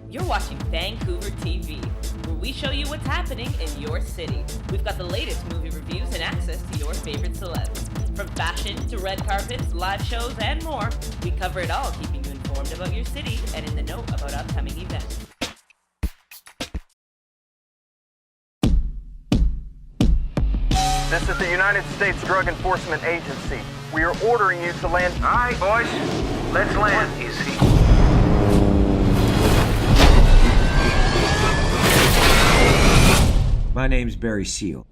You're watching Vancouver TV, where we show you what's happening in your city. We've got the latest movie reviews and access to your favorite celebs. From fashion to red carpets, live shows, and more, we cover it all, keeping you informed about your city and in the know about upcoming events. This is the United States Drug Enforcement Agency. We are ordering you to land. All right, boys, let's land. What is he? My name's Barry Seal.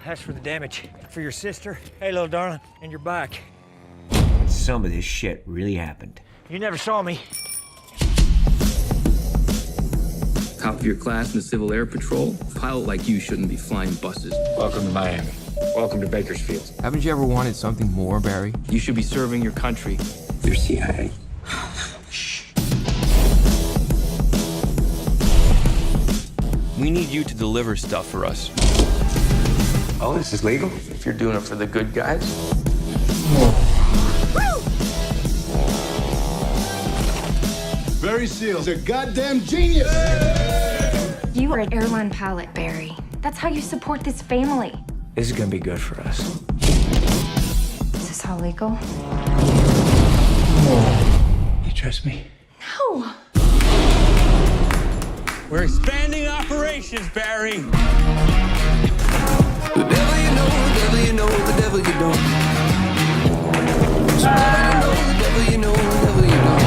That's for the damage. For your sister, hey, little darling, and your back. Some of this shit really happened. You never saw me. Top of your class in the Civil Air Patrol. A pilot like you shouldn't be flying buses. Welcome to Miami. Welcome to Bakersfield. Haven't you ever wanted something more, Barry? You should be serving your country. You're CIA. We need you to deliver stuff for us. Oh, this is legal? If you're doing it for the good guys. Barry Seal's a goddamn genius! You are an airline pilot, Barry. That's how you support this family. This is gonna be good for us. Is this all legal? You trust me? No. We're expanding operations, Barry. The devil you know, the devil you know, the devil you don't. The devil you know, the devil you know.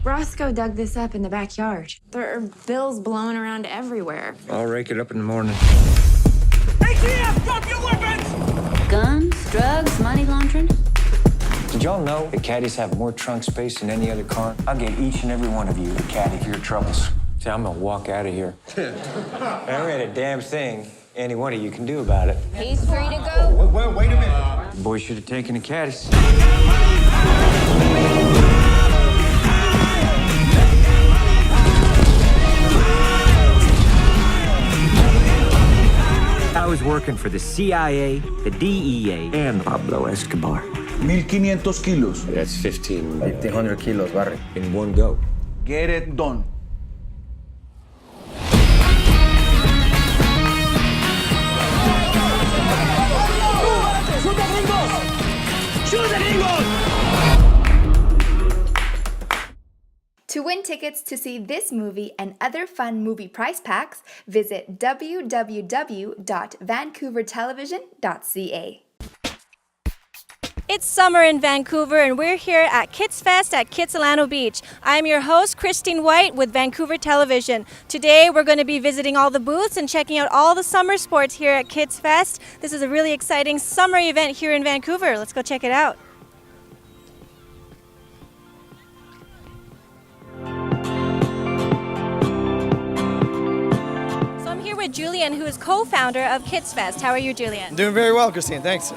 Roscoe dug this up in the backyard. There are bills blowing around everywhere. I'll rake it up in the morning. ATF, drop your weapons! Guns, drugs, money laundering. Did y'all know that caddies have more trunk space than any other car? I'll give each and every one of you a caddy for your troubles. See, I'm gonna walk out of here. There ain't a damn thing any one of you can do about it. He's free to go. Wait a minute. The boys should have taken the caddies. I was working for the CIA, the DEA, and Pablo Escobar. 1,500 kilos. That's 1,500 kilos, Barry. in one go. Get it done. To win tickets to see this movie and other fun movie prize packs, visit www.vancouvertelevision.ca. It's summer in Vancouver, and we're here at KitsFest at Kitsilano Beach. I'm your host, Christine White, with Vancouver Television. Today, we're going to be visiting all the booths and checking out all the summer sports here at KitsFest. This is a really exciting summer event here in Vancouver. Let's go check it out. With Julian, who is co-founder of KitsFest. How are you, Julian? Doing very well, Christine. Thanks.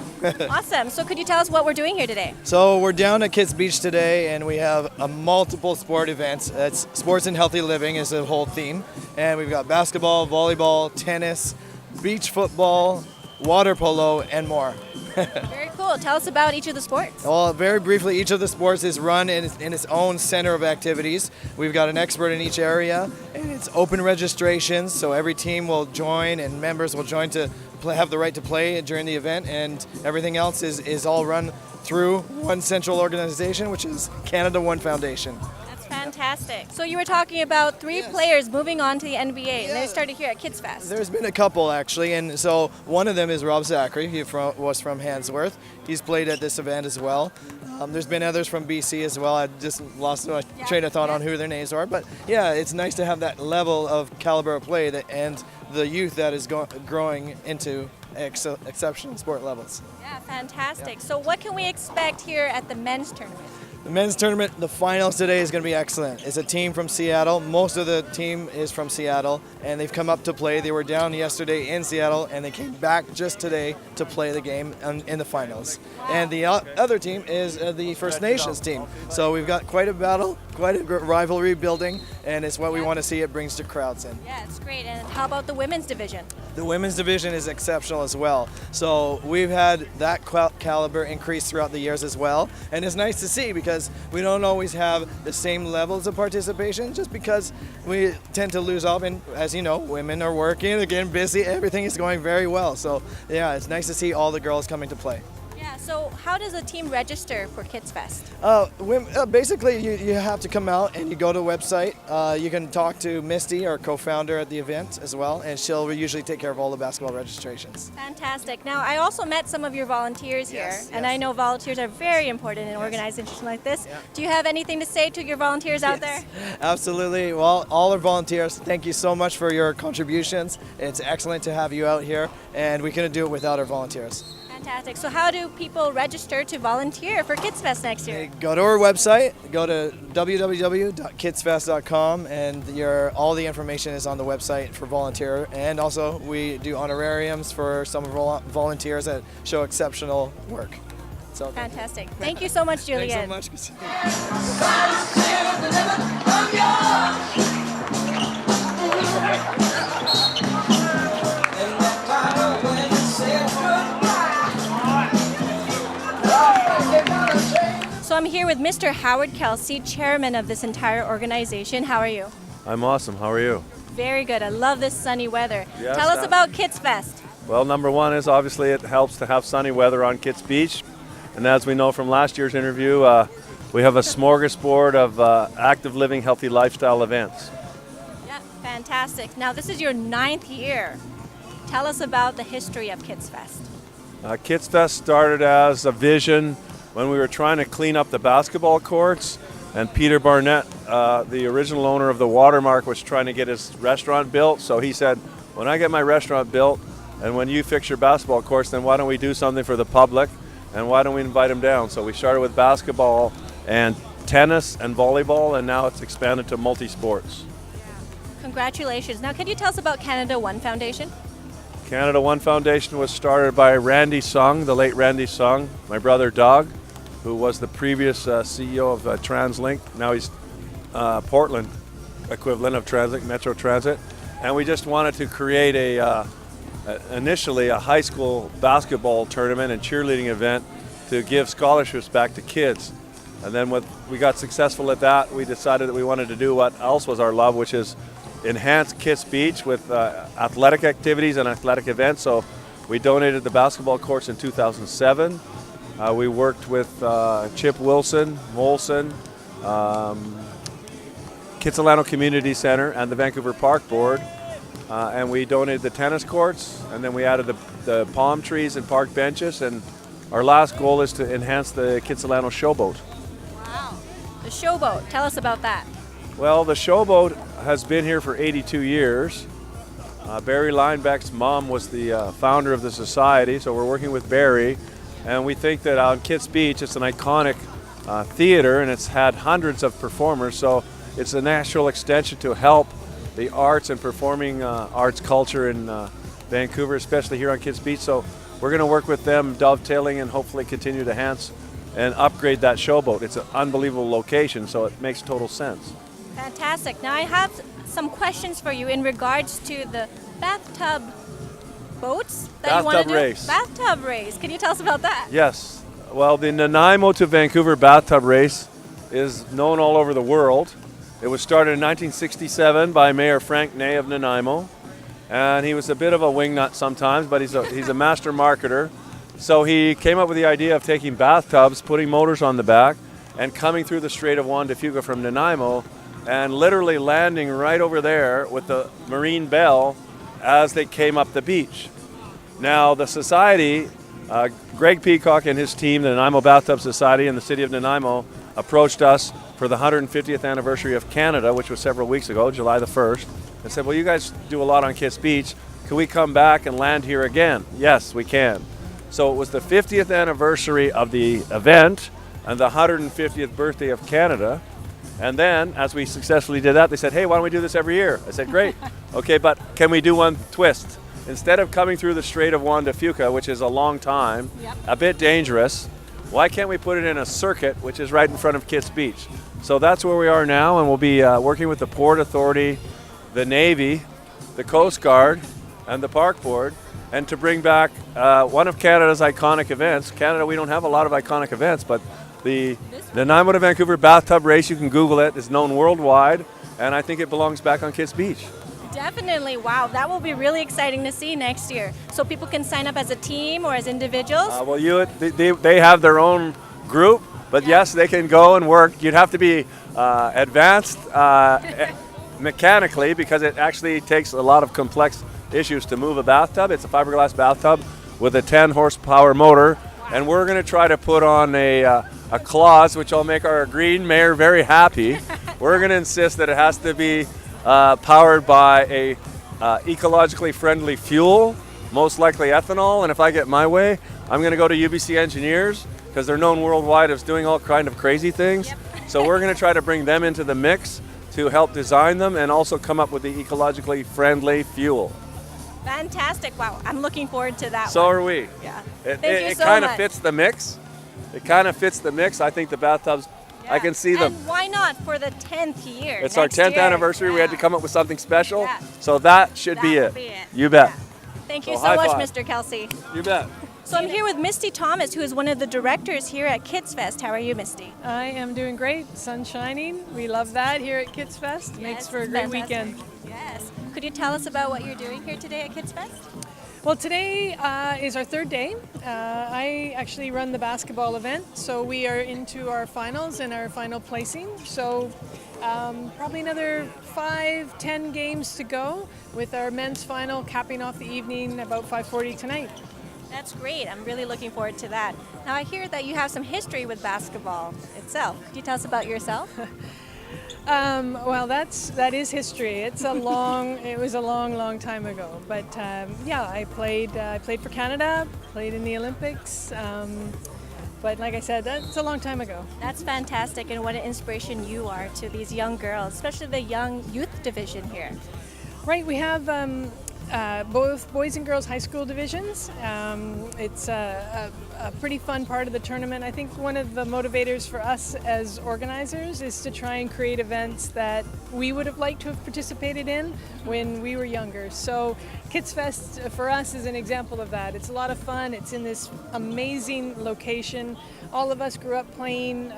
Awesome. So could you tell us what we're doing here today? So we're down at Kits Beach today, and we have a multiple sport events. It's sports and healthy living is the whole theme. And we've got basketball, volleyball, tennis, beach football, water polo, and more. Very cool. Tell us about each of the sports. Well, very briefly, each of the sports is run in its own center of activities. We've got an expert in each area, and it's open registrations, so every team will join and members will join to have the right to play during the event, and everything else is all run through one central organization, which is Canada One Foundation. Fantastic. So you were talking about three players moving on to the NBA, and they started here at KitsFest. There's been a couple, actually, and so one of them is Rob Zachary. He was from Handsworth. He's played at this event as well. There's been others from BC as well. I just lost my train of thought on who their names are, but yeah, it's nice to have that level of caliber of play and the youth that is growing into exceptional sport levels. Yeah, fantastic. So what can we expect here at the men's tournament? The men's tournament, the finals today is going to be excellent. It's a team from Seattle. Most of the team is from Seattle, and they've come up to play. They were down yesterday in Seattle, and they came back just today to play the game in the finals. And the other team is the First Nations team. So we've got quite a battle quite a rivalry building, and it's what we want to see. It brings the crowds in. Yeah, it's great. And how about the women's division? The women's division is exceptional as well. So we've had that caliber increase throughout the years as well. And it's nice to see because we don't always have the same levels of participation just because we tend to lose off. And as you know, women are working, they're getting busy, everything is going very well. So yeah, it's nice to see all the girls coming to play. Yeah, so how does a team register for KitsFest? Basically, you have to come out and you go to the website. You can talk to Misty, our co-founder at the event as well, and she'll usually take care of all the basketball registrations. Fantastic. Now, I also met some of your volunteers here, and I know volunteers are very important in organizations like this. Yeah. Do you have anything to say to your volunteers out there? Absolutely. Well, all our volunteers, thank you so much for your contributions. It's excellent to have you out here, and we couldn't do it without our volunteers. Fantastic. So how do people register to volunteer for KitsFest next year? Go to our website, go to www.kitsfest.com, and all the information is on the website for volunteer. And also, we do honorariums for some of our volunteers that show exceptional work. So, fantastic. Thank you so much, Julian. Thanks so much. So I'm here with Mr. Howard Kelsey, chairman of this entire organization. How are you? I'm awesome. How are you? Very good. I love this sunny weather. Yes, Tell us about KitsFest. Well, number one is obviously it helps to have sunny weather on Kits Beach. And as we know from last year's interview, we have a smorgasbord of active living, healthy lifestyle events. Yeah, fantastic. Now, this is your 9th year. Tell us about the history of KitsFest. KitsFest started as a vision when we were trying to clean up the basketball courts, and Peter Barnett, the original owner of the Watermark, was trying to get his restaurant built. So he said, when I get my restaurant built and when you fix your basketball courts, then why don't we do something for the public and why don't we invite them down? So we started with basketball and tennis and volleyball, and now it's expanded to multi-sports. Congratulations. Now, can you tell us about Canada One Foundation? Canada One Foundation was started by Randy Sung, the late Randy Sung, my brother Doug, who was the previous CEO of TransLink. Now he's Portland equivalent of TransLink, Metro Transit. And we just wanted to create initially a high school basketball tournament and cheerleading event to give scholarships back to kids. And then when we got successful at that, we decided that we wanted to do what else was our love, which is enhance Kits Beach with athletic activities and athletic events. So we donated the basketball courts in 2007. We worked with Chip Wilson, Molson, Kitsilano Community Center, and the Vancouver Park Board. And we donated the tennis courts, and then we added the palm trees and park benches. And our last goal is to enhance the Kitsilano showboat. Wow. The showboat. Tell us about that. Well, the showboat has been here for 82 years. Barry Linebeck's mom was the founder of the society, so we're working with Barry. And we think that on Kits Beach, it's an iconic theater, and it's had hundreds of performers, so it's a natural extension to help the arts and performing arts culture in Vancouver, especially here on Kits Beach. So we're going to work with them, dovetailing, and hopefully continue to enhance and upgrade that showboat. It's an unbelievable location, so it makes total sense. Fantastic. Now I have some questions for you in regards to the bathtub boats that you want to do. Race. Bathtub race. Can you tell us about that? Yes. Well, the Nanaimo to Vancouver bathtub race is known all over the world. It was started in 1967 by Mayor Frank Ney of Nanaimo, and he was a bit of a wingnut sometimes, but he's a master marketer. So he came up with the idea of taking bathtubs, putting motors on the back, and coming through the Strait of Juan de Fuca from Nanaimo, and literally landing right over there with the Marine Bell as they came up the beach. Now the society, Greg Peacock and his team, the Nanaimo Bathtub Society in the city of Nanaimo, approached us for the 150th anniversary of Canada, which was several weeks ago, July the 1st, and said, well, you guys do a lot on Kits Beach. Can we come back and land here again? Yes, we can. So it was the 50th anniversary of the event and the 150th birthday of Canada. And then, as we successfully did that, they said, hey, why don't we do this every year? I said, great. Okay, but can we do one twist? Instead of coming through the Strait of Juan de Fuca, which is a long time, a bit dangerous, why can't we put it in a circuit, which is right in front of Kits Beach? So that's where we are now, and we'll be working with the Port Authority, the Navy, the Coast Guard, and the Park Board, and to bring back one of Canada's iconic events. Canada, we don't have a lot of iconic events, but the Nanaimo to Vancouver bathtub race, you can Google it, is known worldwide, and I think it belongs back on Kits Beach. Definitely. Wow, that will be really exciting to see next year. So people can sign up as a team or as individuals? Well, they have their own group, but yes, they can go and work. You'd have to be advanced mechanically, because it actually takes a lot of complex issues to move a bathtub. It's a fiberglass bathtub with a 10 horsepower motor, and we're going to try to put on a clause which will make our green mayor very happy. We're going to insist that it has to be powered by a ecologically friendly fuel, most likely ethanol, and if I get my way, I'm going to go to UBC Engineers, because they're known worldwide as doing all kind of crazy things. Yep. So we're going to try to bring them into the mix to help design them and also come up with the ecologically friendly fuel. Fantastic. Wow, I'm looking forward to that. So are we. Yeah. It kind of fits the mix. It kind of fits the mix. I think the bathtubs, I can see them. And why not for the 10th year? It's our 10th anniversary. We had to come up with something special. So that should be it. You bet. Thank you so much, Mr. Kelsey. You bet. So I'm here with Misty Thomas, who is one of the directors here at KitsFest. How are you, Misty? I am doing great. Sun shining. We love that here at KitsFest. Makes for a great weekend. Yes. Could you tell us about what you're doing here today at KitsFest? Well, today is our third day. I actually run the basketball event, so we are into our finals and our final placing. So probably another 5-10 games to go, with our men's final capping off the evening about 5:40 tonight. That's great. I'm really looking forward to that. Now, I hear that you have some history with basketball itself. Could you tell us about yourself? Well, that is history. It was a long time ago. But yeah, I played for Canada, played in the Olympics. But like I said, that's a long time ago. That's fantastic, and what an inspiration you are to these young girls, especially the young youth division here. Right, we have both boys and girls high school divisions. It's a pretty fun part of the tournament. I think one of the motivators for us as organizers is to try and create events that we would have liked to have participated in when we were younger. So KitsFest for us is an example of that. It's a lot of fun. It's in this amazing location. All of us grew up playing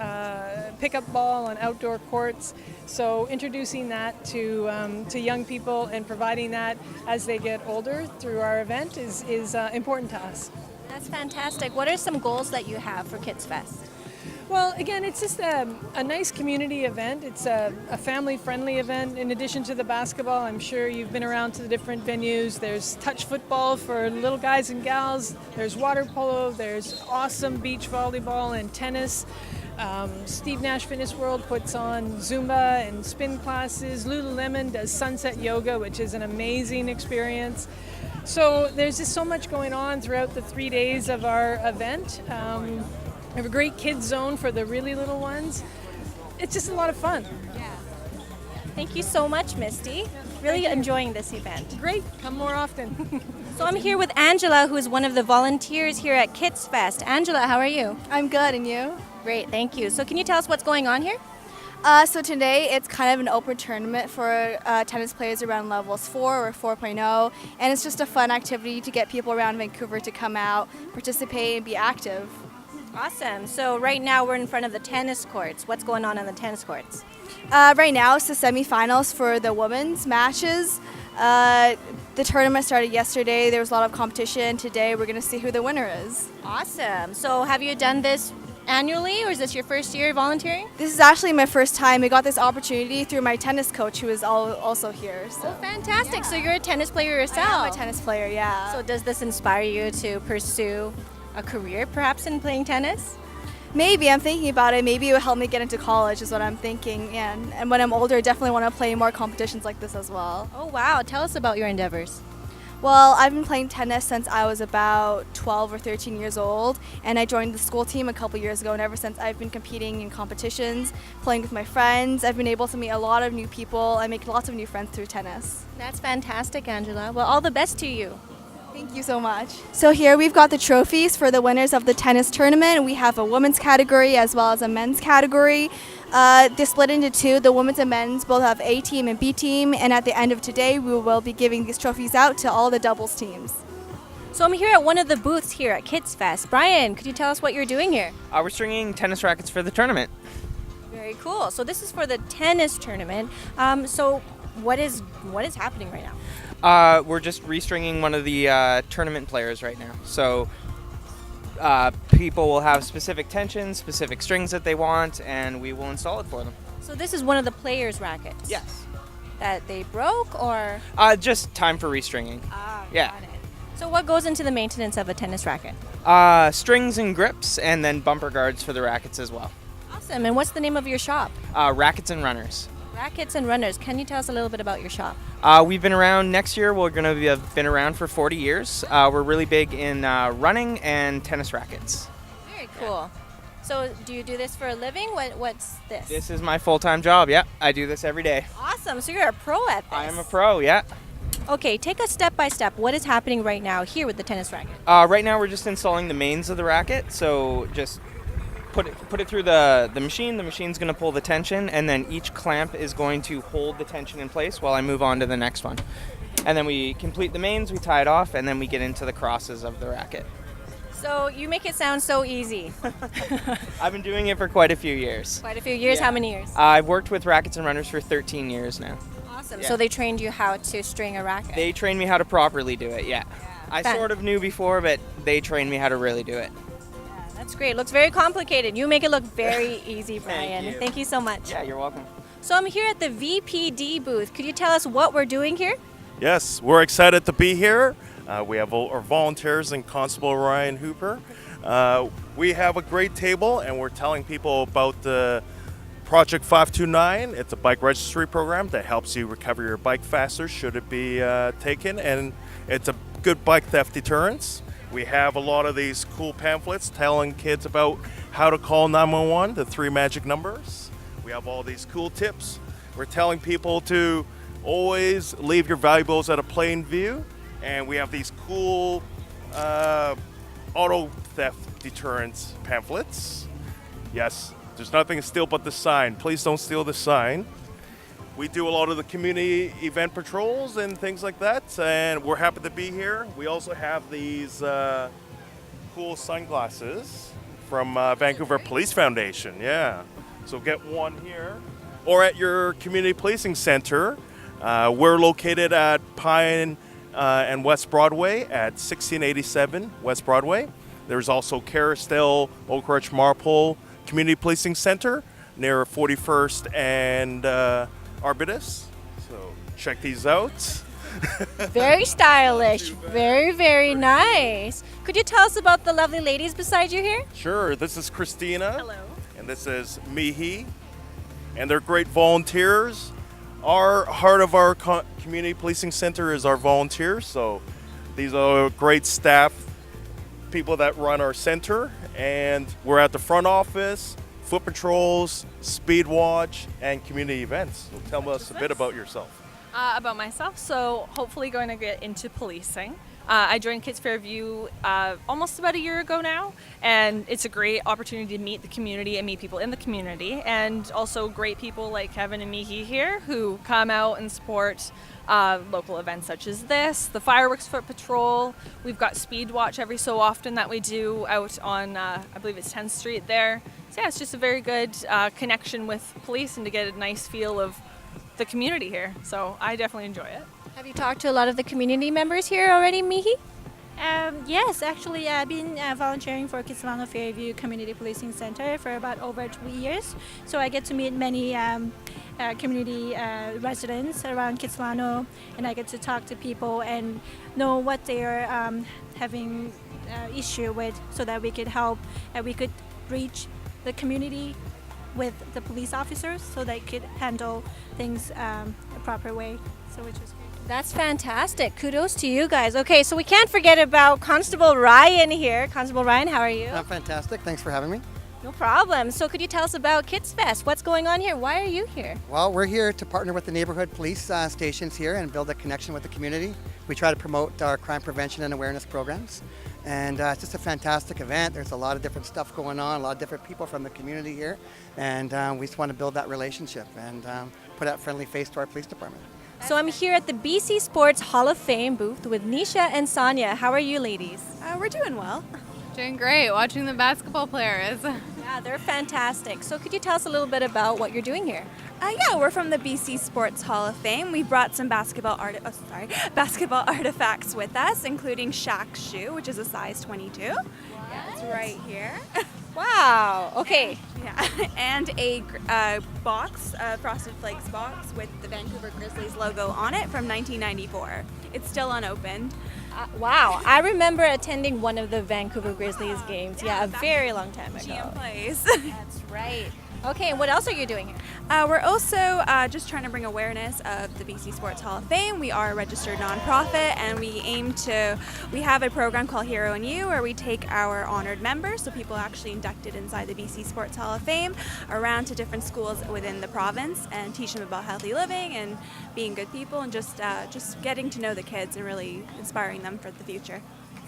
pickup ball on outdoor courts. So introducing that to young people and providing that as they get older through our event is important to us. That's fantastic. What are some goals that you have for KitsFest? Well, again, it's just a nice community event. It's a family-friendly event. In addition to the basketball, I'm sure you've been around to the different venues. There's touch football for little guys and gals. There's water polo. There's awesome beach volleyball and tennis. Steve Nash Fitness World puts on Zumba and spin classes. Lululemon does sunset yoga, which is an amazing experience. So there's just so much going on throughout the 3 days of our event. We have a great kids zone for the really little ones. It's just a lot of fun. Yeah. Thank you so much, Misty. Really enjoying this event. Great. Come more often. So I'm here with Angela, who is one of the volunteers here at KitsFest. Angela, how are you? I'm good, and you? Great, thank you. So can you tell us what's going on here? So today it's kind of an open tournament for tennis players around levels 4 or 4.0, and it's just a fun activity to get people around Vancouver to come out, participate, and be active. Awesome. So right now we're in front of the tennis courts. What's going on the tennis courts? Right now it's the semifinals for the women's matches. The tournament started yesterday. There was a lot of competition. Today we're going to see who the winner is. Awesome. So have you done this annually, or is this your first year volunteering? This is actually my first time. I got this opportunity through my tennis coach, who is also here. So. Oh, fantastic. Yeah. So you're a tennis player yourself? I am a tennis player, yeah. So does this inspire you to pursue a career perhaps in playing tennis? Maybe. I'm thinking about it. Maybe it would help me get into college is what I'm thinking. And when I'm older, I definitely want to play more competitions like this as well. Oh, wow. Tell us about your endeavors. Well, I've been playing tennis since I was about 12 or 13 years old, and I joined the school team a couple years ago, and ever since I've been competing in competitions, playing with my friends. I've been able to meet a lot of new people and make lots of new friends through tennis. That's fantastic, Angela. Well, all the best to you. Thank you so much. So here we've got the trophies for the winners of the tennis tournament. We have a women's category as well as a men's category. They're split into two. The women's and men's both have A team and B team. And at the end of today, we will be giving these trophies out to all the doubles teams. So I'm here at one of the booths here at KitsFest. Brian, could you tell us what you're doing here? We're stringing tennis rackets for the tournament. Very cool. So this is for the tennis tournament. So what is happening right now? We're just restringing one of the tournament players right now. So people will have specific tensions, specific strings that they want, and we will install it for them. So this is one of the players' rackets? Yes. That they broke, or? Just time for restringing. Yeah. Got it. So what goes into the maintenance of a tennis racket? Strings and grips, and then bumper guards for the rackets as well. Awesome. And what's the name of your shop? Rackets and Runners. Rackets and Runners. Can you tell us a little bit about your shop? We've been around. Next year, we're going to have been around for 40 years. We're really big in running and tennis rackets. Very cool. So do you do this for a living? What's this? This is my full-time job. Yeah, I do this every day. Awesome. So you're a pro at this. I am a pro, yeah. Okay, take us step by step. What is happening right now here with the tennis racket? Right now, we're just installing the mains of the racket. So just put it through the machine. The machine's going to pull the tension, and then each clamp is going to hold the tension in place while I move on to the next one. And then we complete the mains, we tie it off, and then we get into the crosses of the racket. So you make it sound so easy. I've been doing it for quite a few years. Quite a few years? Yeah. How many years? I've worked with Rackets and Runners for 13 years now. Awesome. Yeah. So they trained you how to string a racket? They trained me how to properly do it, yeah. I sort of knew before, but they trained me how to really do it. Yeah, that's great. Looks very complicated. You make it look very easy, Brian. Thank you so much. Yeah, you're welcome. So I'm here at the VPD booth. Could you tell us what we're doing here? Yes, we're excited to be here. We have our volunteers and Constable Ryan Hooper. We have a great table, and we're telling people about the Project 529. It's a bike registry program that helps you recover your bike faster should it be taken, and it's a good bike theft deterrence. We have a lot of these cool pamphlets telling kids about how to call 911, the 3 magic numbers. We have all these cool tips. We're telling people to always leave your valuables at a plain view, and we have these cool auto theft deterrence pamphlets. Yes, there's nothing to steal but the sign. Please don't steal the sign. We do a lot of the community event patrols and things like that, and we're happy to be here. We also have these cool sunglasses from Vancouver Police Foundation, yeah. So get one here, or at your community policing center. We're located at Pine and West Broadway at 1687 West Broadway. There's also Caristale, Oak Ridge, Marpole Community Policing Center near 41st and Arbutus. So check these out. Very stylish. Very, very nice. Could you tell us about the lovely ladies beside you here? Sure. This is Christina. Hello. And this is Mihi. And they're great volunteers. Our heart of our community policing center is our volunteers. So these are great staff, people that run our center. And we're at the front office, foot patrols, speed watch, and community events. So tell us a bit about yourself. About myself, so hopefully going to get into policing. I joined Kids Fairview almost about a year ago now, and it's a great opportunity to meet the community and meet people in the community, and also great people like Kevin and Mihi here who come out and support local events such as this, the Fireworks Foot Patrol. We've got Speed Watch every so often that we do out on, I believe it's 10th Street there. So yeah, it's just a very good connection with police and to get a nice feel of the community here. So I definitely enjoy it. Have you talked to a lot of the community members here already, Mihi? Yes, actually I've been volunteering for Kitsilano Fairview Community Policing Center for about over 2 years. So I get to meet many community residents around Kitsilano, and I get to talk to people and know what they are having issue with, so that we could help and we could reach the community with the police officers so they could handle things a proper way, so which is great. That's fantastic. Kudos to you guys. Okay, so we can't forget about Constable Ryan here. Constable Ryan, how are you? I'm fantastic. Thanks for having me. No problem. So could you tell us about KitsFest? What's going on here? Why are you here? Well, we're here to partner with the neighborhood police stations here and build a connection with the community. We try to promote our crime prevention and awareness programs. And it's just a fantastic event. There's a lot of different stuff going on, a lot of different people from the community here. And we just want to build that relationship and put a friendly face to our police department. So I'm here at the BC Sports Hall of Fame booth with Nisha and Sonia. How are you ladies? We're doing well. Doing great, watching the basketball players. Yeah, they're fantastic. So could you tell us a little bit about what you're doing here? Yeah, we're from the BC Sports Hall of Fame. We brought some basketball artifacts with us, including Shaq's shoe, which is a size 22. Yeah, it's right here. Wow, okay. Yeah, and a box, a Frosted Flakes box with the Vancouver Grizzlies logo on it from 1994. It's still unopened. Wow, I remember attending one of the Vancouver Grizzlies games. Yeah, a very long time ago. GM Place. That's right. Okay, and what else are you doing here? We're also just trying to bring awareness of the BC Sports Hall of Fame. We are a registered nonprofit, and we have a program called Hero and You, where we take our honored members, so people actually inducted inside the BC Sports Hall of Fame, around to different schools within the province and teach them about healthy living and being good people, and just getting to know the kids and really inspiring them for the future.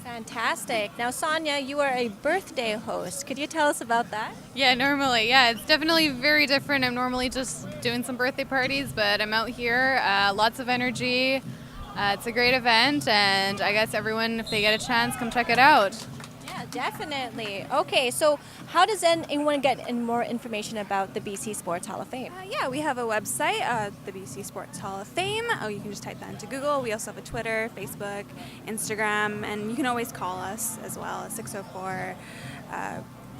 Fantastic. Now, Sonia, you are a birthday host. Could you tell us about that? Yeah, normally. Yeah, it's definitely very different. I'm normally just doing some birthday parties, but I'm out here. Lots of energy. It's a great event, and I guess everyone, if they get a chance, come check it out. Yeah, definitely. Okay, so how does anyone get more information about the BC Sports Hall of Fame? Yeah, we have a website, the BC Sports Hall of Fame. You can just type that into Google. We also have a Twitter, Facebook, Instagram, and you can always call us as well at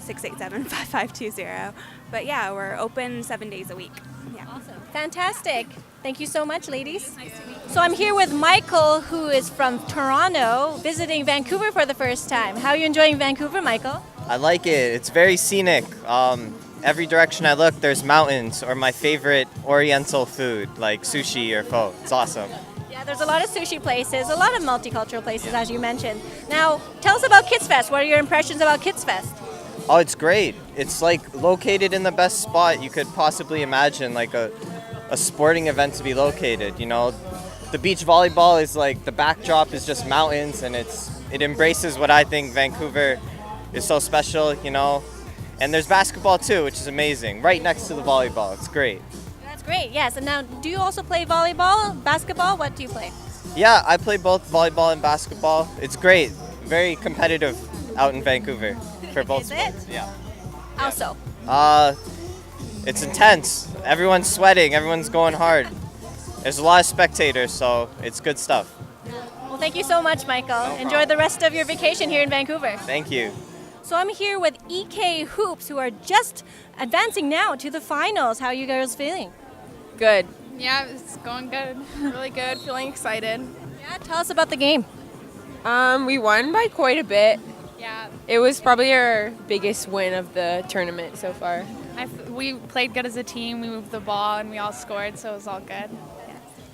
604-687-5520. But yeah, we're open 7 days a week. Yeah. Awesome. Fantastic. Thank you so much, ladies. Nice to meet you. So I'm here with Michael, who is from Toronto, visiting Vancouver for the first time. How are you enjoying Vancouver, Michael? I like it. It's very scenic. Every direction I look, there's mountains or my favorite Oriental food, like sushi or pho. It's awesome. Yeah, there's a lot of sushi places, a lot of multicultural places, as you mentioned. Now, tell us about KitsFest. What are your impressions about KitsFest? Oh, it's great. It's like located in the best spot you could possibly imagine, like a sporting event to be located. You know, the beach volleyball is like, the backdrop is just mountains, and it embraces what I think Vancouver is so special, you know. And there's basketball too, which is amazing, right next to the volleyball. It's great. That's great, yes. And now, do you also play volleyball, basketball? What do you play? Yeah, I play both volleyball and basketball. It's great. Very competitive out in Vancouver for both sports. Yeah. How so? It's intense. Everyone's sweating. Everyone's going hard. There's a lot of spectators, so it's good stuff. Well, thank you so much, Michael. Enjoy the rest of your vacation here in Vancouver. Thank you. So I'm here with EK Hoops, who are just advancing now to the finals. How are you girls feeling? Good. Yeah, it's going good. Really good. Feeling excited. Yeah, tell us about the game. We won by quite a bit. Yeah. It was probably our biggest win of the tournament so far. We played good as a team. We moved the ball and we all scored, so it was all good.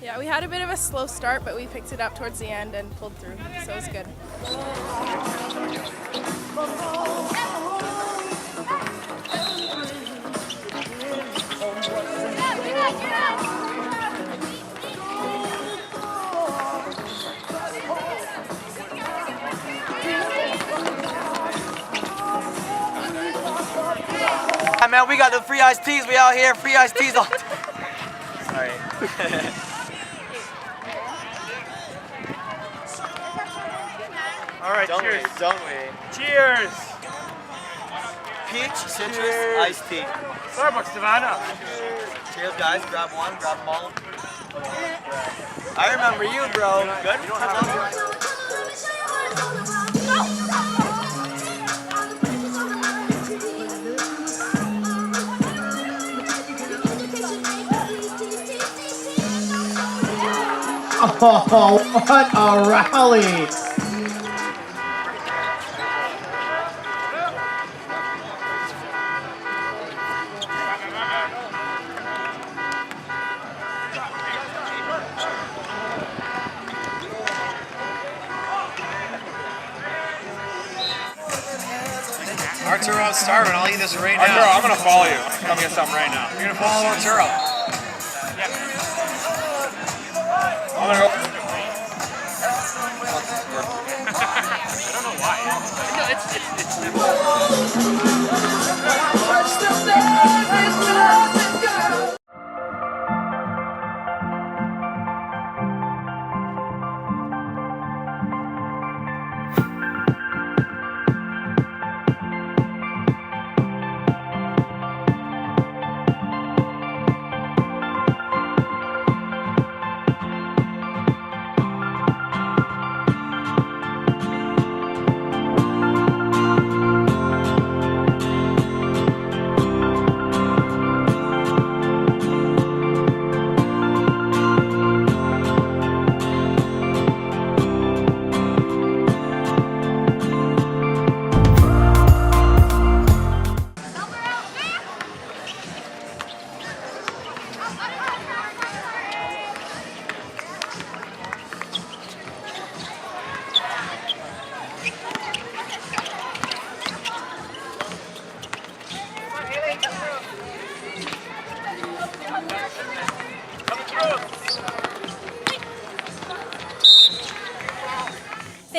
Yeah, we had a bit of a slow start, but we picked it up towards the end and pulled through, so it was good. Hey man, we got the free iced teas. We out here, free iced teas. All right. All right, Don't cheers. we? Don't we? Cheers. Peach, citrus, Cheers. iced tea. Starbucks, Savannah. Cheers, guys. Grab one, grab them all. I remember you, bro. Good? You don't Oh, what a rally! Arturo, I'm starving. I'll eat this right now. Arturo, I'm gonna follow you. Come get something right now. You're gonna follow Arturo. I'm gonna go. I don't know why. No,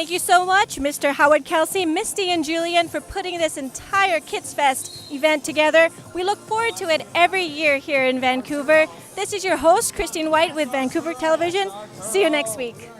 Thank you so much, Mr. Howard Kelsey, Misty, and Julian for putting this entire KitsFest event together. We look forward to it every year here in Vancouver. This is your host, Christine White with Vancouver Television. See you next week.